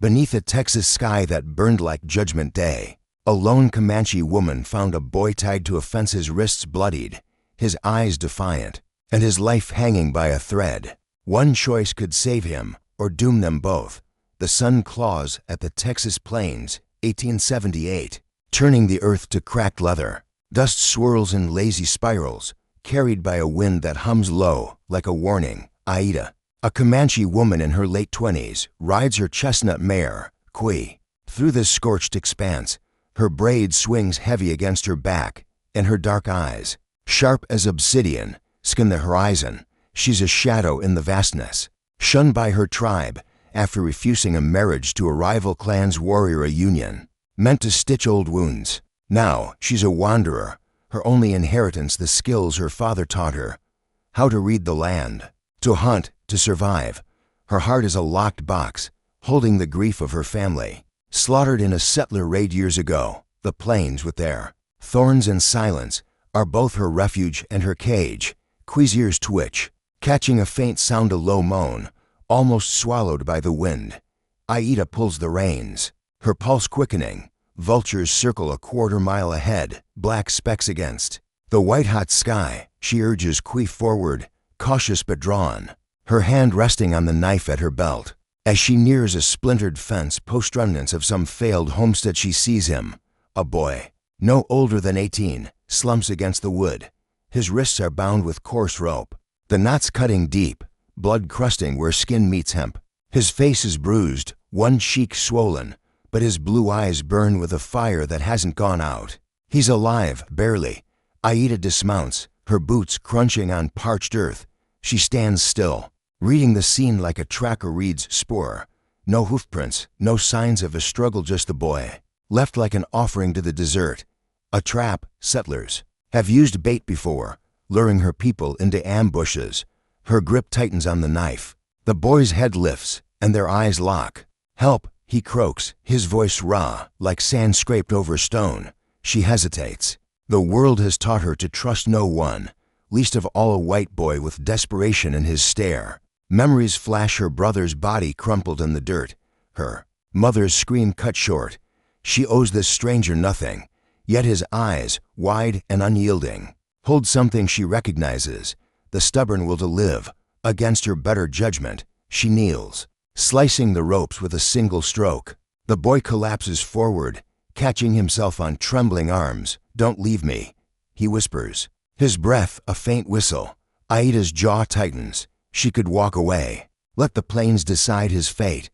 Beneath a Texas sky that burned like Judgment Day, a lone Comanche woman found a boy tied to a fence, his wrists bloodied, his eyes defiant, and his life hanging by a thread. One choice could save him or doom them both. The sun claws at the Texas plains, 1878, turning the earth to cracked leather. Dust swirls in lazy spirals, carried by a wind that hums low like a warning. Aida, a Comanche woman in her late 20s, rides her chestnut mare, Kui, through this scorched expanse. Her braid swings heavy against her back, and her dark eyes, sharp as obsidian, skim the horizon. She's a shadow in the vastness. Shunned by her tribe after refusing a marriage to a rival clan's warrior, a union meant to stitch old wounds. Now she's a wanderer, her only inheritance the skills her father taught her. How to read the land, to hunt, to survive. Her heart is a locked box, holding the grief of her family. Slaughtered in a settler raid years ago, the plains with their thorns and silence are both her refuge and her cage. Kui's ears twitch, catching a faint sound, a low moan, almost swallowed by the wind. Aida pulls the reins, her pulse quickening. Vultures circle a quarter-mile ahead, black specks against the white-hot sky. She urges Kui forward, cautious but drawn, her hand resting on the knife at her belt. As she nears a splintered fence, post-remnants of some failed homestead, she sees him, a boy, no older than 18, slumps against the wood. His wrists are bound with coarse rope, the knots cutting deep, blood crusting where skin meets hemp. His face is bruised, one cheek swollen, but his blue eyes burn with a fire that hasn't gone out. He's alive, barely. Aida dismounts, her boots crunching on parched earth. She stands still, reading the scene like a tracker reads spoor. No hoofprints, no signs of a struggle, just the boy, left like an offering to the desert. A trap. Settlers have used bait before, luring her people into ambushes. Her grip tightens on the knife. The boy's head lifts, and their eyes lock. Help, he croaks, his voice raw, like sand scraped over stone. She hesitates. The world has taught her to trust no one, least of all a white boy with desperation in his stare. Memories flash, her brother's body crumpled in the dirt, her mother's scream cut short. She owes this stranger nothing, yet his eyes, wide and unyielding, hold something she recognizes, the stubborn will to live. Against her better judgment, she kneels, slicing the ropes with a single stroke. The boy collapses forward, catching himself on trembling arms. Don't leave me, he whispers, his breath a faint whistle. Aida's jaw tightens. She could walk away, let the plains decide his fate,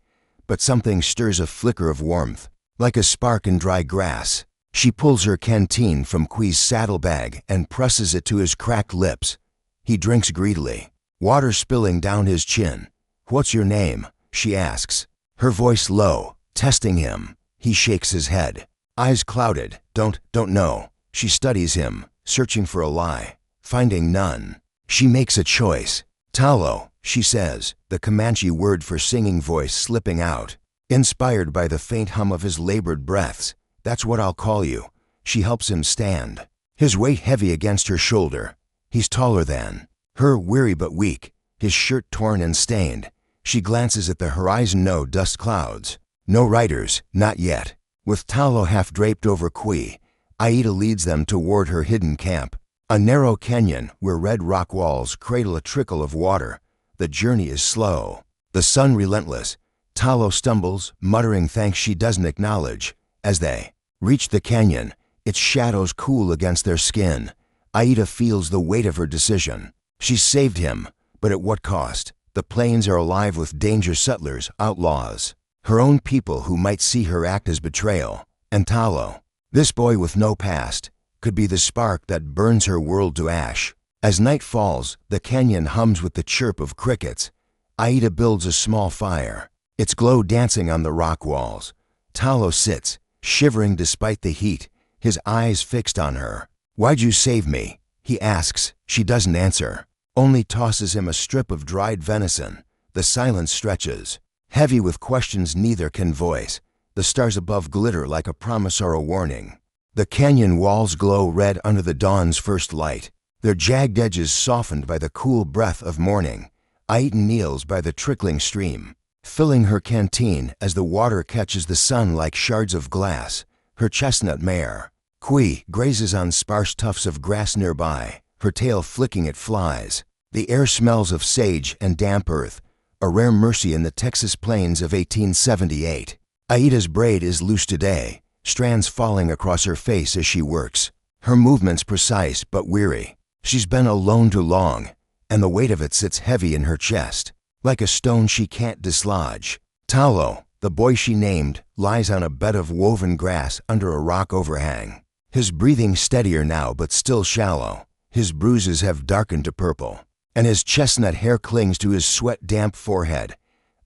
but something stirs, a flicker of warmth, like a spark in dry grass. She pulls her canteen from Kui's saddlebag and presses it to his cracked lips. He drinks greedily, water spilling down his chin. What's your name? She asks, her voice low, testing him. He shakes his head, eyes clouded. Don't know. She studies him, searching for a lie, finding none. She makes a choice. Talo, she says, the Comanche word for singing voice slipping out, inspired by the faint hum of his labored breaths. That's what I'll call you. She helps him stand, his weight heavy against her shoulder. He's taller than her, weary but weak, his shirt torn and stained. She glances at the horizon. No dust clouds, no riders, not yet. With Talo half draped over Kui, Aida leads them toward her hidden camp, a narrow canyon where red rock walls cradle a trickle of water. The journey is slow, the sun relentless. Talo stumbles, muttering thanks she doesn't acknowledge. As they reach the canyon, its shadows cool against their skin. Aida feels the weight of her decision. She's saved him, but at what cost? The plains are alive with danger, settlers, outlaws, her own people who might see her act as betrayal. And Talo, this boy with no past, could be the spark that burns her world to ash. As night falls, the canyon hums with the chirp of crickets. Aida builds a small fire, its glow dancing on the rock walls. Talo sits, shivering despite the heat, his eyes fixed on her. Why'd you save me? He asks. She doesn't answer, only tosses him a strip of dried venison. The silence stretches, heavy with questions neither can voice. The stars above glitter like a promise or a warning. The canyon walls glow red under the dawn's first light, their jagged edges softened by the cool breath of morning. Aida kneels by the trickling stream, filling her canteen as the water catches the sun like shards of glass. Her chestnut mare, Kui, grazes on sparse tufts of grass nearby, her tail flicking at flies. The air smells of sage and damp earth, a rare mercy in the Texas plains of 1878. Aida's braid is loose today, strands falling across her face as she works. Her movements precise but weary. She's been alone too long, and the weight of it sits heavy in her chest, like a stone she can't dislodge. Talo, the boy she named, lies on a bed of woven grass under a rock overhang. His breathing steadier now but still shallow. His bruises have darkened to purple, and his chestnut hair clings to his sweat-damp forehead.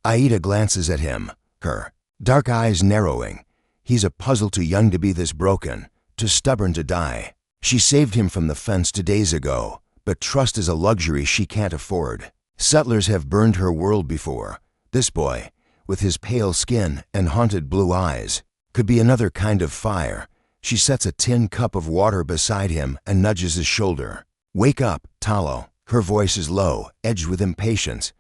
Aida glances at him, her dark eyes narrowing. He's a puzzle too young to be this broken, too stubborn to die. She saved him from the fence 2 days ago, but trust is a luxury she can't afford. Settlers have burned her world before. This boy, with his pale skin and haunted blue eyes, could be another kind of fire. She sets a tin cup of water beside him and nudges his shoulder. "Wake up, Talo." Her voice is low, edged with impatience.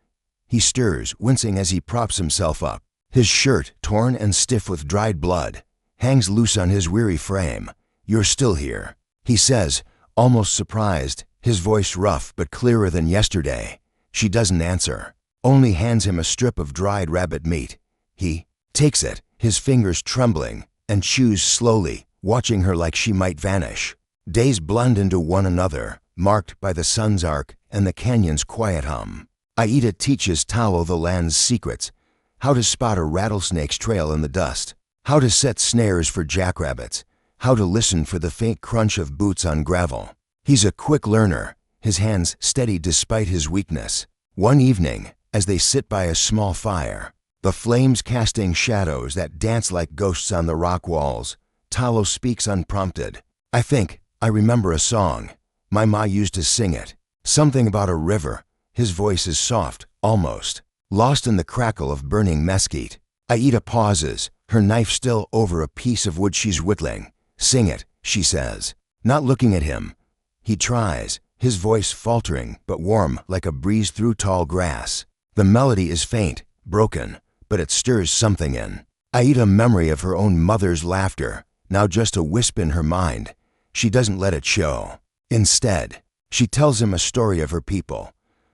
He stirs, wincing as he props himself up. His shirt, torn and stiff with dried blood, hangs loose on his weary frame. "You're still here," he says, almost surprised, his voice rough but clearer than yesterday. She doesn't answer, only hands him a strip of dried rabbit meat. He takes it, his fingers trembling, and chews slowly, watching her like she might vanish. Days blend into one another, marked by the sun's arc and the canyon's quiet hum. Aida teaches Talo the land's secrets, how to spot a rattlesnake's trail in the dust, how to set snares for jackrabbits, how to listen for the faint crunch of boots on gravel. He's a quick learner, his hands steady despite his weakness. One evening, as they sit by a small fire, the flames casting shadows that dance like ghosts on the rock walls, Talo speaks unprompted. I remember a song. My ma used to sing it. Something about a river." His voice is soft, almost lost in the crackle of burning mesquite. Aida pauses, her knife still over a piece of wood she's whittling. "Sing it," she says, not looking at him. He tries, his voice faltering but warm like a breeze through tall grass. The melody is faint, broken, but it stirs something in Aida, memory of her own mother's laughter, now just a wisp in her mind. She doesn't let it show. Instead, she tells him a story of her people,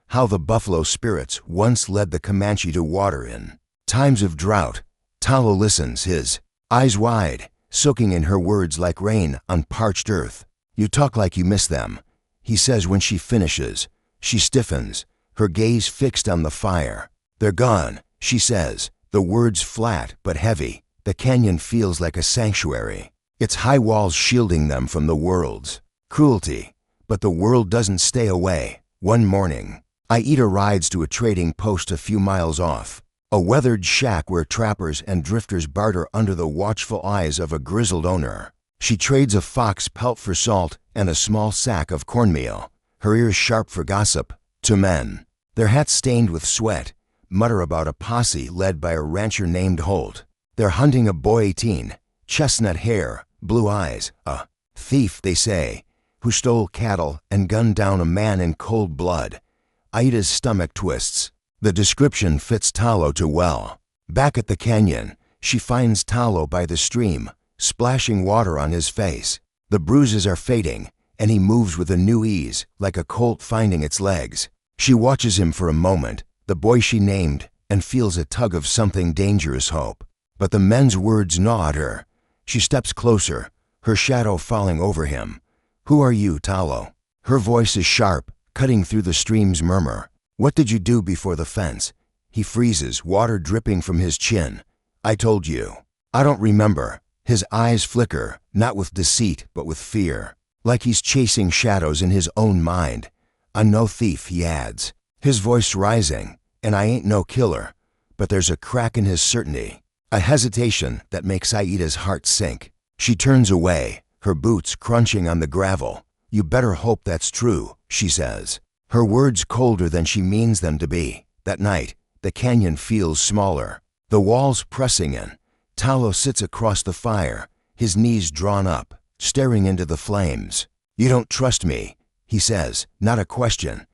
how the buffalo spirits once led the Comanche to water in times of drought. Talo listens, his eyes wide, soaking in her words like rain on parched earth. "You talk like you miss them," he says when she finishes. She stiffens, her gaze fixed on the fire. "They're gone," she says, the words flat but heavy. The canyon feels like a sanctuary, its high walls shielding them from the world's cruelty. But the world doesn't stay away. One morning, Aida rides to a trading post a few miles off, a weathered shack where trappers and drifters barter under the watchful eyes of a grizzled owner. She trades a fox pelt for salt and a small sack of cornmeal, her ears sharp for gossip. Two men, their hats stained with sweat, mutter about a posse led by a rancher named Holt. They're hunting a boy 18, chestnut hair, blue eyes, a thief, they say, who stole cattle and gunned down a man in cold blood. Aida's stomach twists. The description fits Talo too well. Back at the canyon, she finds Talo by the stream, splashing water on his face. The bruises are fading, and he moves with a new ease, like a colt finding its legs. She watches him for a moment, the boy she named, and feels a tug of something dangerous hope. But the men's words gnaw at her. She steps closer, her shadow falling over him. "Who are you, Talo?" Her voice is sharp, cutting through the stream's murmur. "What did you do before the fence?" He freezes, water dripping from his chin. "I told you." "I don't remember." His eyes flicker, not with deceit, but with fear, like he's chasing shadows in his own mind. "I'm no thief," he adds, his voice rising, "and I ain't no killer." But there's a crack in his certainty, a hesitation that makes Aida's heart sink. She turns away, her boots crunching on the gravel. "You better hope that's true," she says, her words colder than she means them to be. That night, the canyon feels smaller, the walls pressing in. Talo sits across the fire, his knees drawn up, staring into the flames. "You don't trust me," he says, not a question.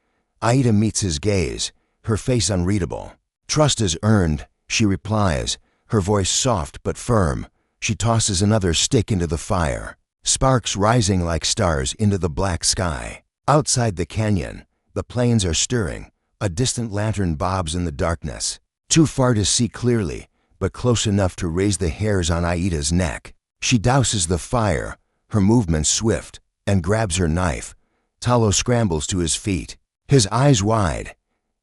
Aida meets his gaze, her face unreadable. "Trust is earned," she replies, her voice soft but firm. She tosses another stick into the fire, sparks rising like stars into the black sky. Outside the canyon, the plains are stirring. A distant lantern bobs in the darkness, too far to see clearly, but close enough to raise the hairs on Aida's neck. She douses the fire, her movements swift, and grabs her knife. Talo scrambles to his feet, his eyes wide.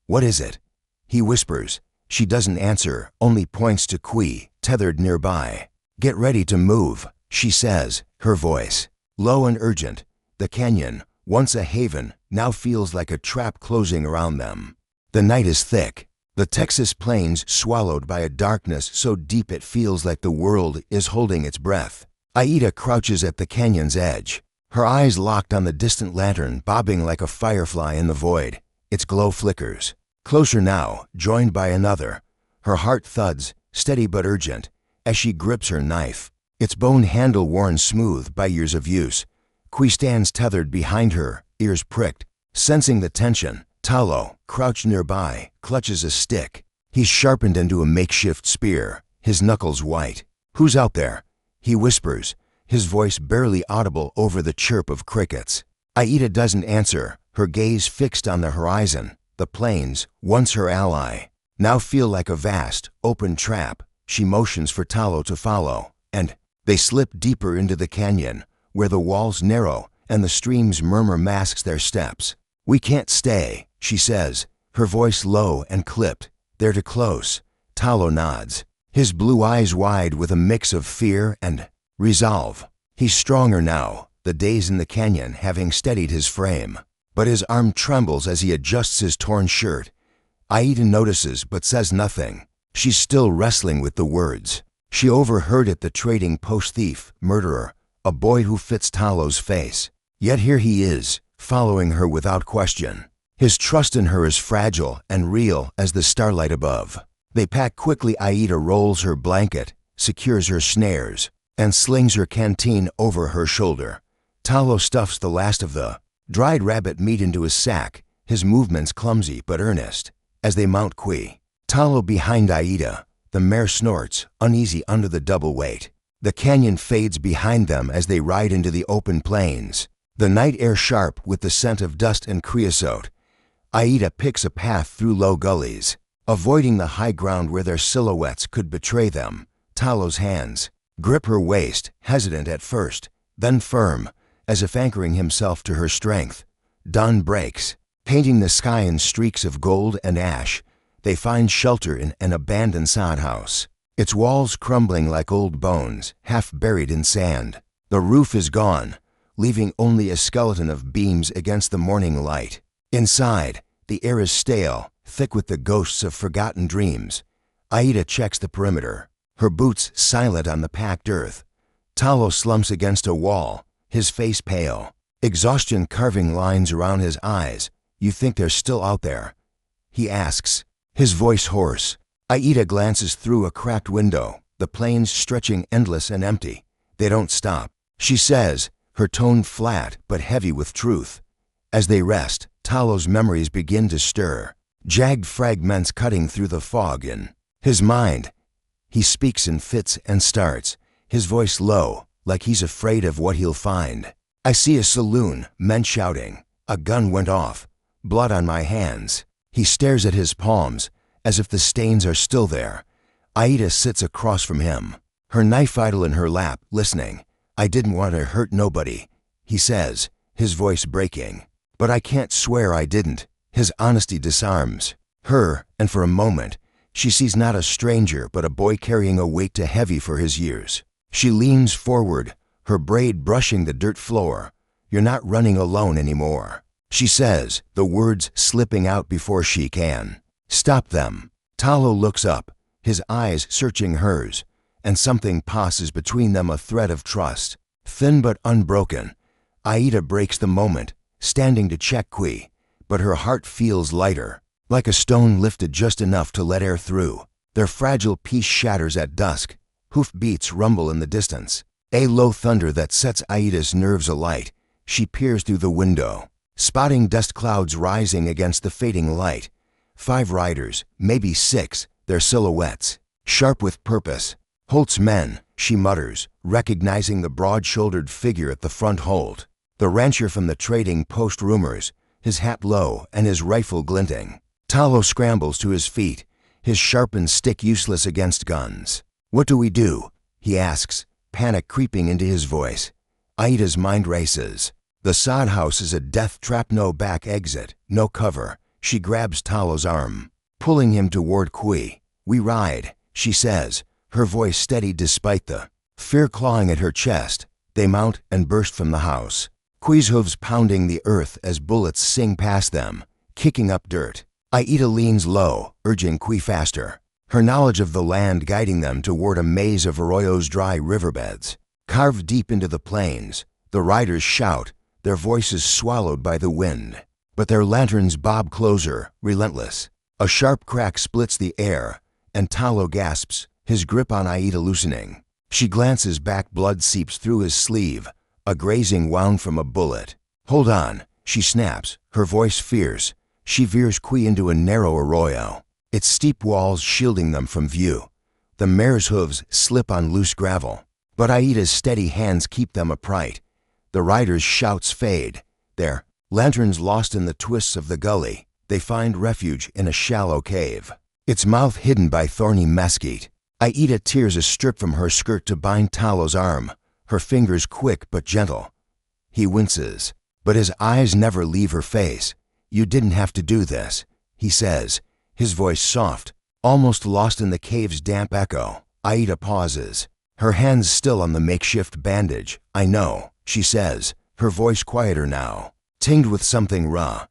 "What is it?" he whispers. She doesn't answer, only points to Kui, tethered nearby. "Get ready to move," she says, her voice low and urgent. The canyon, once a haven, now feels like a trap closing around them. The night is thick, the Texas plains swallowed by a darkness so deep it feels like the world is holding its breath. Aida crouches at the canyon's edge, her eyes locked on the distant lantern bobbing like a firefly in the void. Its glow flickers. Closer now, joined by another. Her heart thuds, steady but urgent, as she grips her knife, its bone handle worn smooth by years of use. Kui stands tethered behind her, ears pricked. Sensing the tension, Talo, crouched nearby, clutches a stick. He's sharpened into a makeshift spear, his knuckles white. "Who's out there?" he whispers, his voice barely audible over the chirp of crickets. Aida doesn't answer, her gaze fixed on the horizon. The plains, once her ally, now feel like a vast, open trap. She motions for Talo to follow, and they slip deeper into the canyon, where the walls narrow and the stream's murmur masks their steps. "We can't stay," she says, her voice low and clipped. "They're too close." Talo nods, his blue eyes wide with a mix of fear and resolve. He's stronger now, the days in the canyon having steadied his frame. But his arm trembles as he adjusts his torn shirt. Aida notices but says nothing. She's still wrestling with the words. She overheard it, the trading post thief, murderer, a boy who fits Talo's face. Yet here he is, following her without question. His trust in her is fragile and real as the starlight above. They pack quickly. Aida rolls her blanket, secures her snares, and slings her canteen over her shoulder. Talo stuffs the last of the dried rabbit meat into his sack, his movements clumsy but earnest. As they mount Kui, Talo behind Aida, the mare snorts, uneasy under the double weight. The canyon fades behind them as they ride into the open plains, the night air sharp with the scent of dust and creosote. Aida picks a path through low gullies, avoiding the high ground where their silhouettes could betray them. Talo's hands grip her waist, hesitant at first, then firm, as if anchoring himself to her strength. Dawn breaks, painting the sky in streaks of gold and ash. They find shelter in an abandoned sod house, its walls crumbling like old bones, half buried in sand. The roof is gone, leaving only a skeleton of beams against the morning light. Inside, the air is stale, thick with the ghosts of forgotten dreams. Aida checks the perimeter, her boots silent on the packed earth. Talo slumps against a wall, his face pale, exhaustion carving lines around his eyes. "You think they're still out there?" he asks, his voice hoarse. Aida glances through a cracked window, the plains stretching endless and empty. "They don't stop," she says, her tone flat but heavy with truth. As they rest, Talo's memories begin to stir, jagged fragments cutting through the fog in his mind. He speaks in fits and starts, his voice low, like he's afraid of what he'll find. "I see a saloon, men shouting. A gun went off. Blood on my hands." He stares at his palms, as if the stains are still there. Aida sits across from him, her knife idle in her lap, listening. "I didn't want to hurt nobody," he says, his voice breaking. "But I can't swear I didn't." His honesty disarms her, and for a moment, she sees not a stranger but a boy carrying a weight too heavy for his years. She leans forward, her braid brushing the dirt floor. "You're not running alone anymore," she says, the words slipping out before she can stop them. Talo looks up, his eyes searching hers, and something passes between them, a thread of trust, thin but unbroken. Aida breaks the moment, standing to check Kui, but her heart feels lighter, like a stone lifted just enough to let air through. Their fragile peace shatters at dusk. Hoof beats rumble in the distance, a low thunder that sets Aida's nerves alight. She peers through the window, spotting dust clouds rising against the fading light. 5 riders, maybe 6, their silhouettes, sharp with purpose. Holt's men, she mutters, recognizing the broad-shouldered figure at the front hold. The rancher from the trading post rumors, his hat low and his rifle glinting. Talo scrambles to his feet, his sharpened stick useless against guns. What do we do? He asks, panic creeping into his voice. Aida's mind races. The sod house is a death trap, no back exit, no cover. She grabs Talo's arm, pulling him toward Kui. We ride, she says, her voice steady despite the fear clawing at her chest. They mount and burst from the house, Kui's hooves pounding the earth as bullets sing past them, kicking up dirt. Aida leans low, urging Kui faster, her knowledge of the land guiding them toward a maze of Arroyo's dry riverbeds. Carved deep into the plains, the riders shout, their voices swallowed by the wind. But their lanterns bob closer, relentless. A sharp crack splits the air, and Talo gasps, his grip on Aida loosening. She glances back, blood seeps through his sleeve, a grazing wound from a bullet. Hold on, she snaps, her voice fierce. She veers Kui into a narrow arroyo, its steep walls shielding them from view. The mare's hooves slip on loose gravel, but Aida's steady hands keep them upright. The riders' shouts fade, their lanterns lost in the twists of the gully. They find refuge in a shallow cave, its mouth hidden by thorny mesquite. Aida tears a strip from her skirt to bind Talo's arm, her fingers quick but gentle. He winces, but his eyes never leave her face. You didn't have to do this, he says, his voice soft, almost lost in the cave's damp echo. Aida pauses, her hands still on the makeshift bandage. I know, she says, her voice quieter now, tinged with something raw.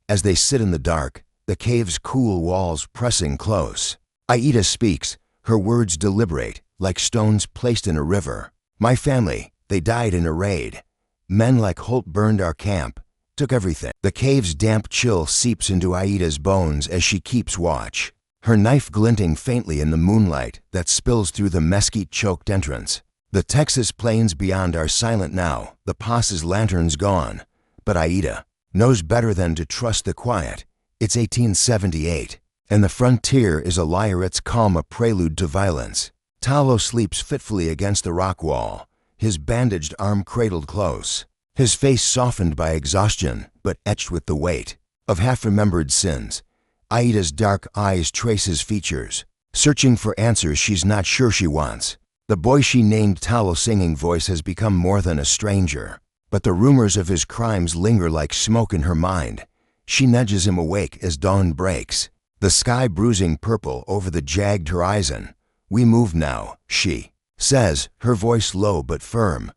As they sit in the dark, the cave's cool walls pressing close, Aida speaks, her words deliberate, like stones placed in a river. My family, they died in a raid. Men like Holt burned our camp, took everything. The cave's damp chill seeps into Aida's bones as she keeps watch, her knife glinting faintly in the moonlight that spills through the mesquite-choked entrance. The Texas plains beyond are silent now, the Pas's lanterns gone, but Aida knows better than to trust the quiet. It's 1878, and the frontier is a liar, its calm a prelude to violence. Talo sleeps fitfully against the rock wall, his bandaged arm cradled close, his face softened by exhaustion but etched with the weight of half-remembered sins. Aida's dark eyes trace his features, searching for answers she's not sure she wants. The boy she named Talo's singing voice has become more than a stranger, but the rumors of his crimes linger like smoke in her mind. She nudges him awake as dawn breaks, the sky bruising purple over the jagged horizon. We move now, she says, her voice low but firm.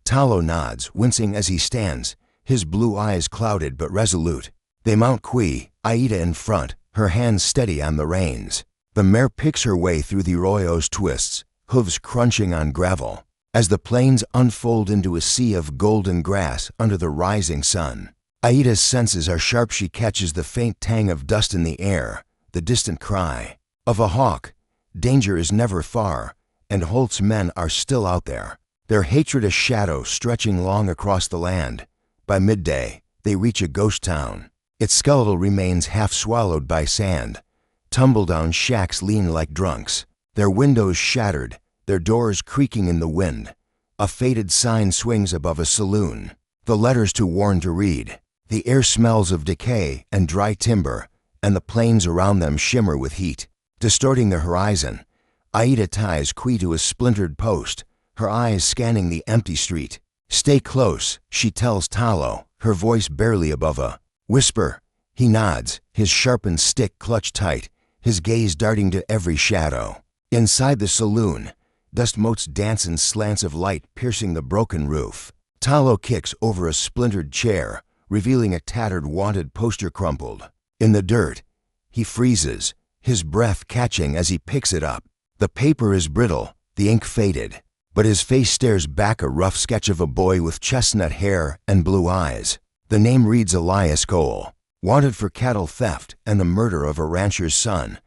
Talo nods, wincing as he stands, his blue eyes clouded but resolute. They mount Kui, Aida in front, her hands steady on the reins. The mare picks her way through the arroyo's twists, hooves crunching on gravel, as the plains unfold into a sea of golden grass under the rising sun. Aida's senses are sharp. She catches the faint tang of dust in the air, the distant cry of a hawk. Danger is never far, and Holt's men are still out there, their hatred a shadow stretching long across the land. By midday, they reach a ghost town, its skeletal remains half swallowed by sand. Tumble-down shacks lean like drunks, their windows shattered, their doors creaking in the wind. A faded sign swings above a saloon, the letters to warn to read. The air smells of decay and dry timber, and the plains around them shimmer with heat, distorting the horizon. Aida ties Kui to a splintered post, her eyes scanning the empty street. Stay close, she tells Talo, her voice barely above a whisper. He nods, his sharpened stick clutched tight, his gaze darting to every shadow. Inside the saloon, dust motes dance in slants of light piercing the broken roof. Talo kicks over a splintered chair, revealing a tattered wanted poster crumpled in the dirt. He freezes, his breath catching as he picks it up. The paper is brittle, the ink faded, but his face stares back, a rough sketch of a boy with chestnut hair and blue eyes. The name reads Elias Cole, wanted for cattle theft and the murder of a rancher's son.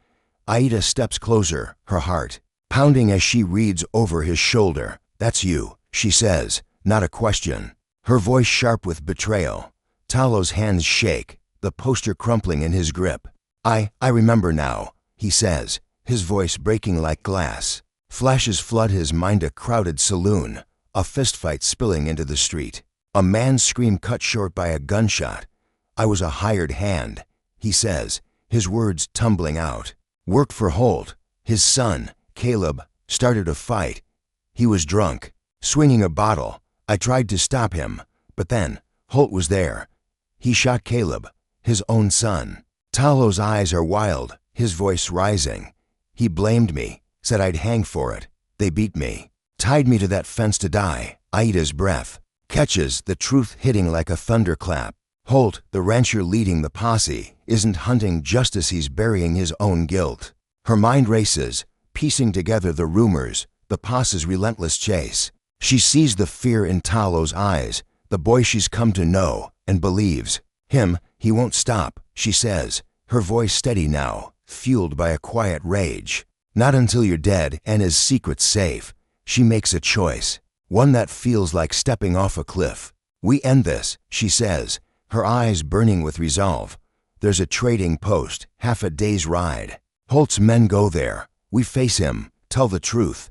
Aida steps closer, her heart pounding as she reads over his shoulder. That's you, she says, not a question, her voice sharp with betrayal. Talo's hands shake, the poster crumpling in his grip. I remember now, he says, his voice breaking like glass. Flashes flood his mind: a crowded saloon, a fistfight spilling into the street. A man's scream cut short by a gunshot. "I was a hired hand," he says, his words tumbling out. "Worked for Holt. His son, Caleb, started a fight. He was drunk, swinging a bottle. I tried to stop him, but then Holt was there. He shot Caleb, his own son." Talo's eyes are wild, his voice rising. "He blamed me, said I'd hang for it. They beat me, tied me to that fence to die." Aida's breath catches, the truth hitting like a thunderclap. Holt, the rancher leading the posse, isn't hunting justice, he's burying his own guilt. Her mind races, piecing together the rumors, the posse's relentless chase. She sees the fear in Talo's eyes, the boy she's come to know, and believes. "Him, he won't stop," she says, her voice steady now, fueled by a quiet rage. "Not until you're dead and his secret's safe." She makes a choice, one that feels like stepping off a cliff. "We end this," she says, her eyes burning with resolve. "There's a trading post, half a day's ride. Holt's men go there. We face him, tell the truth."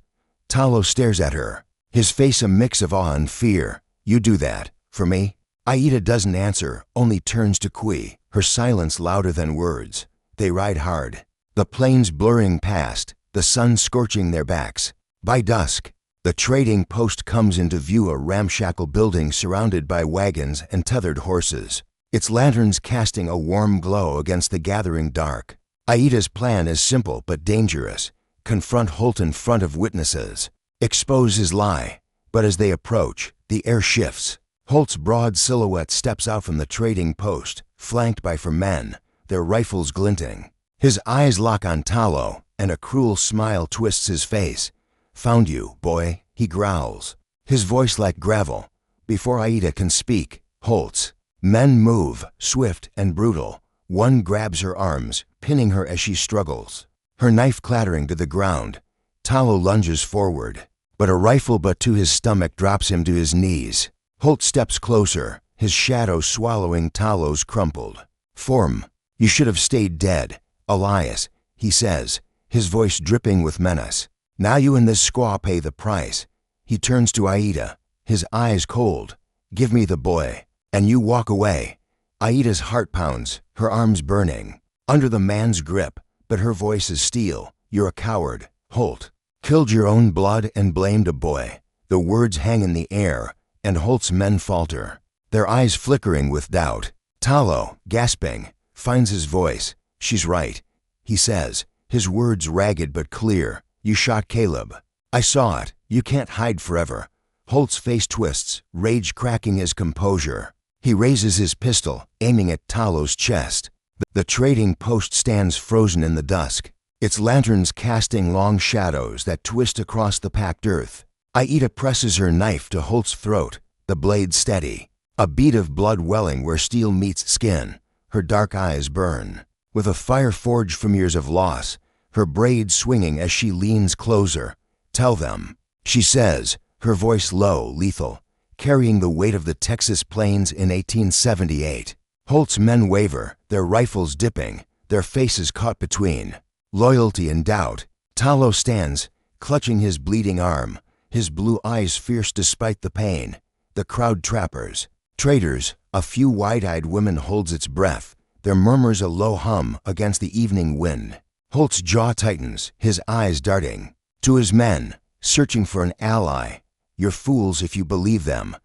Talo stares at her, his face a mix of awe and fear. "You do that, for me?" Aida doesn't answer, only turns to Kui, her silence louder than words. They ride hard, the plains blurring past, the sun scorching their backs. By dusk, the trading post comes into view, a ramshackle building surrounded by wagons and tethered horses, its lanterns casting a warm glow against the gathering dark. Aida's plan is simple but dangerous. Confront Holt in front of witnesses, expose his lie. But as they approach, the air shifts. Holt's broad silhouette steps out from the trading post, flanked by 4 men, their rifles glinting. His eyes lock on Talo, and a cruel smile twists his face. "Found you, boy," he growls, his voice like gravel. Before Aida can speak, Holt's men move, swift and brutal. One grabs her arms, pinning her as she struggles, her knife clattering to the ground. Talo lunges forward, but a rifle butt to his stomach drops him to his knees. Holt steps closer, his shadow swallowing Talo's crumpled form. "You should have stayed dead, Elias," he says, his voice dripping with menace. "Now you and this squaw pay the price." He turns to Aida, his eyes cold. "Give me the boy, and you walk away." Aida's heart pounds, her arms burning, under the man's grip, but her voice is steel. "You're a coward, Holt. Killed your own blood and blamed a boy." The words hang in the air, and Holt's men falter, their eyes flickering with doubt. Talo, gasping, finds his voice. "She's right," he says, his words ragged but clear. "You shot Caleb. I saw it. You can't hide forever." Holt's face twists, rage cracking his composure. He raises his pistol, aiming at Talo's chest. The trading post stands frozen in the dusk, its lanterns casting long shadows that twist across the packed earth. Aida presses her knife to Holt's throat, the blade steady, a bead of blood welling where steel meets skin. Her dark eyes burn, with a fire forged from years of loss, her braids swinging as she leans closer. "Tell them," she says, her voice low, lethal, carrying the weight of the Texas plains in 1878. Holt's men waver, their rifles dipping, their faces caught between loyalty and doubt. Talo stands, clutching his bleeding arm, his blue eyes fierce despite the pain. The crowd trappers, traders, a few wide-eyed women holds its breath, their murmurs a low hum against the evening wind. Holt's jaw tightens, his eyes darting. To his men, searching for an ally. "You're fools if you believe them,"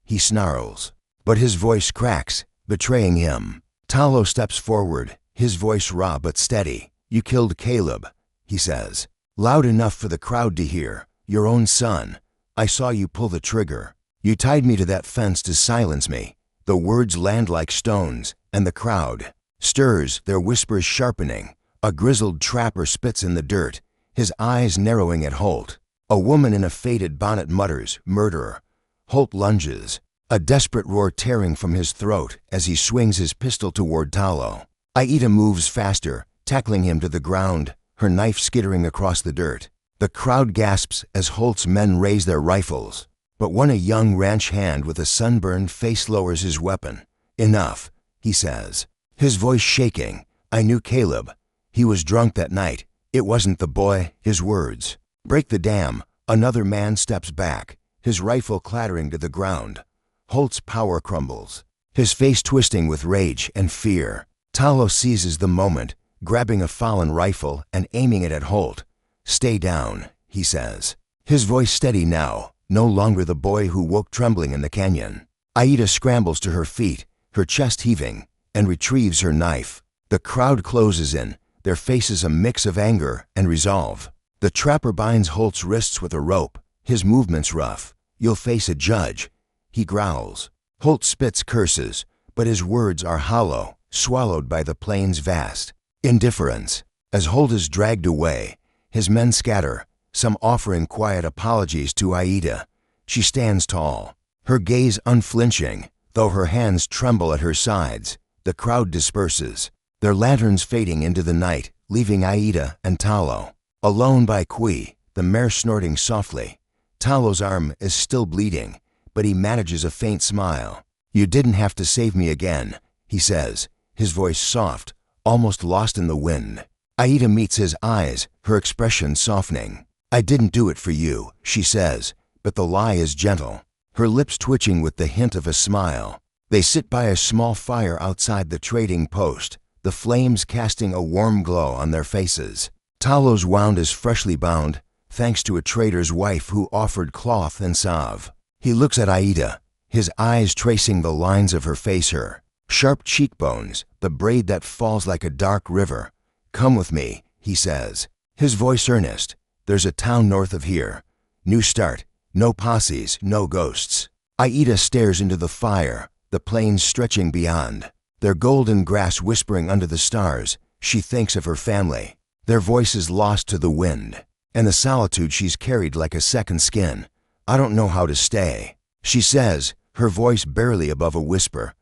he snarls, but his voice cracks, betraying him. Talo steps forward, his voice raw but steady. "You killed Caleb," he says, loud enough for the crowd to hear. "Your own son. I saw you pull the trigger. You tied me to that fence to silence me." The words land like stones, and the crowd stirs, their whispers sharpening. A grizzled trapper spits in the dirt, his eyes narrowing at Holt. A woman in a faded bonnet mutters, "Murderer." Holt lunges, a desperate roar tearing from his throat as he swings his pistol toward Talo. Aida moves faster, tackling him to the ground, her knife skittering across the dirt. The crowd gasps as Holt's men raise their rifles, but when a young ranch hand with a sunburned face lowers his weapon. "Enough," he says, his voice shaking. "I knew Caleb. He was drunk that night. It wasn't the boy, his words. Break the dam. Another man steps back, his rifle clattering to the ground. Holt's power crumbles, his face twisting with rage and fear. Talos seizes the moment, grabbing a fallen rifle and aiming it at Holt. "Stay down," he says. His voice steady now, no longer the boy who woke trembling in the canyon. Aida scrambles to her feet, her chest heaving, and retrieves her knife. The crowd closes in, their faces a mix of anger and resolve. The trapper binds Holt's wrists with a rope, his movements rough. "You'll face a judge," he growls. Holt spits curses, but his words are hollow, swallowed by the plain's vast indifference. As Holt is dragged away, his men scatter, some offering quiet apologies to Aida. She stands tall, her gaze unflinching, though her hands tremble at her sides. The crowd disperses, their lanterns fading into the night, leaving Aida and Talo alone by Kui, the mare snorting softly. Talo's arm is still bleeding, but he manages a faint smile. "You didn't have to save me again," he says, his voice soft, almost lost in the wind. Aida meets his eyes, her expression softening. "I didn't do it for you," she says, but the lie is gentle, her lips twitching with the hint of a smile. They sit by a small fire outside the trading post, the flames casting a warm glow on their faces. Talo's wound is freshly bound, thanks to a trader's wife who offered cloth and salve. He looks at Aida, his eyes tracing the lines of her face, her sharp cheekbones, the braid that falls like a dark river. "Come with me," he says, his voice earnest. "There's a town north of here. New start, no posses, no ghosts." Aida stares into the fire, the plains stretching beyond, their golden grass whispering under the stars. She thinks of her family, their voices lost to the wind, and the solitude she's carried like a second skin. "I don't know how to stay," she says, her voice barely above a whisper.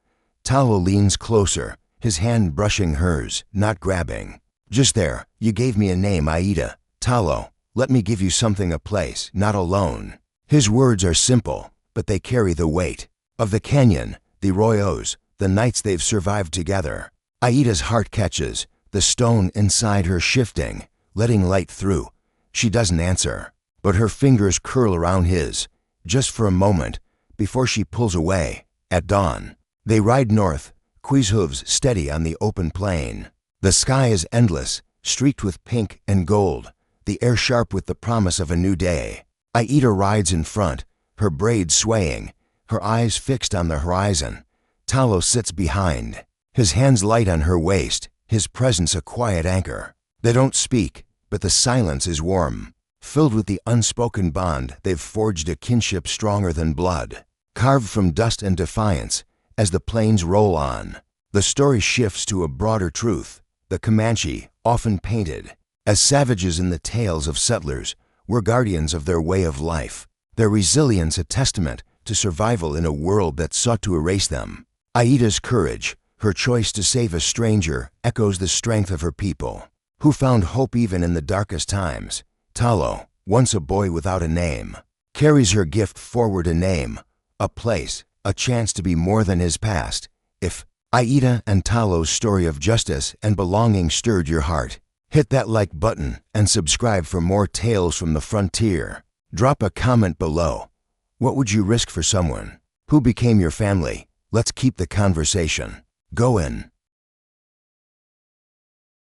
Talo leans closer, his hand brushing hers, not grabbing. "Just there, you gave me a name, Aida. Talo, let me give you something, a place, not alone." His words are simple, but they carry the weight of the canyon, the arroyos, the nights they've survived together. Aida's heart catches, the stone inside her shifting, letting light through. She doesn't answer, but her fingers curl around his, just for a moment, before she pulls away. At dawn, they ride north, Kui's hooves steady on the open plain. The sky is endless, streaked with pink and gold, the air sharp with the promise of a new day. Aida rides in front, her braids swaying, her eyes fixed on the horizon. Talo sits behind, his hands light on her waist, his presence a quiet anchor. They don't speak, but the silence is warm, filled with the unspoken bond they've forged, a kinship stronger than blood, carved from dust and defiance. As the plains roll on, the story shifts to a broader truth. The Comanche, often painted as savages in the tales of settlers, were guardians of their way of life, their resilience a testament to survival in a world that sought to erase them. Aida's courage, her choice to save a stranger, echoes the strength of her people, who found hope even in the darkest times. Talo, once a boy without a name, carries her gift forward, a name, a place, a chance to be more than his past. If Aida and Talo's story of justice and belonging stirred your heart, hit that like button and subscribe for more tales from the frontier. Drop a comment below. What would you risk for someone who became your family? Let's keep the conversation going.